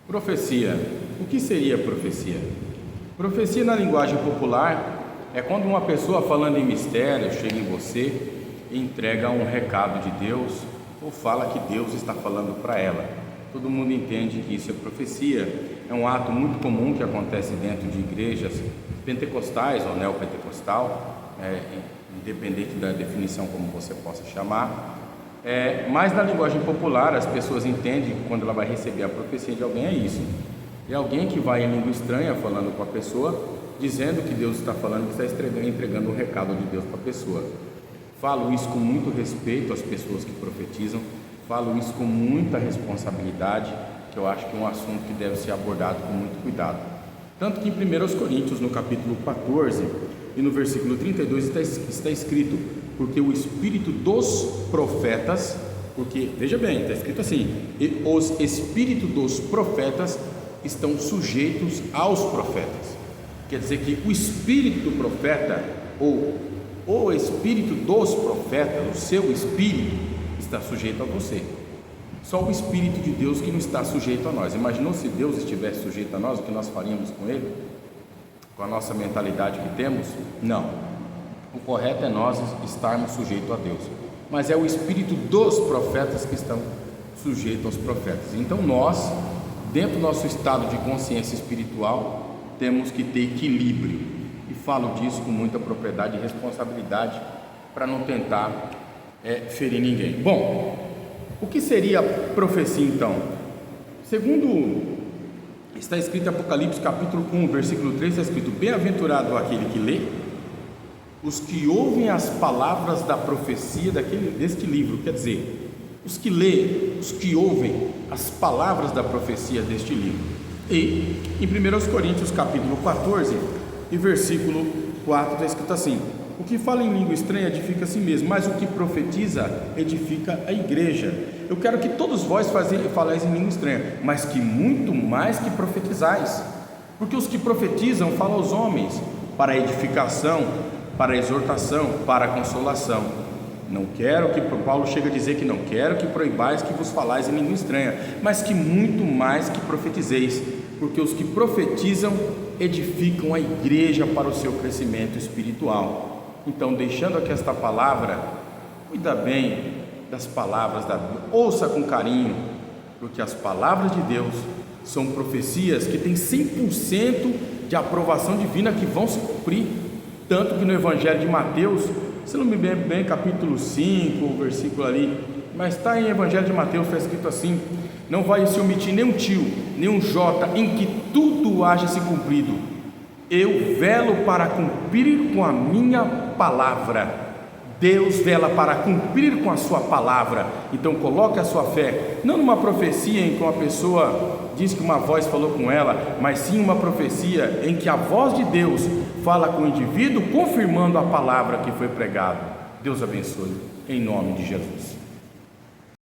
Profecia. O que seria profecia? Profecia na linguagem popular é quando uma pessoa falando em mistério chega em você e entrega um recado de Deus ou fala que Deus está falando para ela. Todo mundo entende que isso é profecia. É um ato muito comum que acontece dentro de igrejas pentecostais ou neopentecostal, independente da definição como você possa chamar. Mas na linguagem popular as pessoas entendem que quando ela vai receber a profecia de alguém é isso. É alguém que vai em língua estranha falando com a pessoa, dizendo que Deus está falando, que está entregando um recado de Deus para a pessoa. Falo isso com muito respeito às pessoas que profetizam, falo isso com muita responsabilidade, que eu acho que é um assunto que deve ser abordado com muito cuidado. Tanto que em 1 Coríntios, no capítulo 14 e no versículo 32 está escrito: porque o espírito dos profetas, porque, veja bem, está escrito assim, e os espíritos dos profetas estão sujeitos aos profetas. Quer dizer que o espírito do profeta, ou o espírito dos profetas, o seu espírito, está sujeito a você. Só o Espírito de Deus que não está sujeito a nós. Imaginou se Deus estivesse sujeito a nós, o que nós faríamos com Ele? Com a nossa mentalidade que temos? Não. O correto é nós estarmos sujeitos a Deus. Mas é o Espírito dos profetas que estão sujeitos aos profetas. Então nós, dentro do nosso estado de consciência espiritual, temos que ter equilíbrio. E falo disso com muita propriedade e responsabilidade para não tentar ferir ninguém. Bom, o que seria profecia então? Segundo está escrito em Apocalipse capítulo 1, versículo 3, está escrito: bem-aventurado aquele que lê, os que ouvem as palavras da profecia deste livro. Quer dizer, os que lêem, os que ouvem as palavras da profecia deste livro. E em 1 Coríntios capítulo 14 e versículo 4 está escrito assim: o que fala em língua estranha edifica a si mesmo, mas o que profetiza edifica a igreja. Eu quero que todos vós falais em língua estranha, mas que muito mais que profetizais, porque os que profetizam falam aos homens para a edificação, para a exortação, para a consolação. Não quero que, Paulo chega a dizer que não quero que proibais que vos falais em língua estranha, mas que muito mais que profetizeis, porque os que profetizam edificam a igreja para o seu crescimento espiritual. Então, deixando aqui esta palavra, cuida bem das palavras da Bíblia, ouça com carinho, porque as palavras de Deus são profecias que têm 100% de aprovação divina, que vão se cumprir. Tanto que no Evangelho de Mateus, se não me lembro bem, capítulo 5, o versículo ali, mas está em Evangelho de Mateus, está escrito assim: não vai se omitir nem um tio, nem um jota, em que tudo haja se cumprido. Eu velo para cumprir com a minha palavra. Deus vela para cumprir com a sua palavra. Então coloque a sua fé, não numa profecia em que uma pessoa diz que uma voz falou com ela, mas sim uma profecia em que a voz de Deus fala com o indivíduo, confirmando a palavra que foi pregada. Deus abençoe, em nome de Jesus.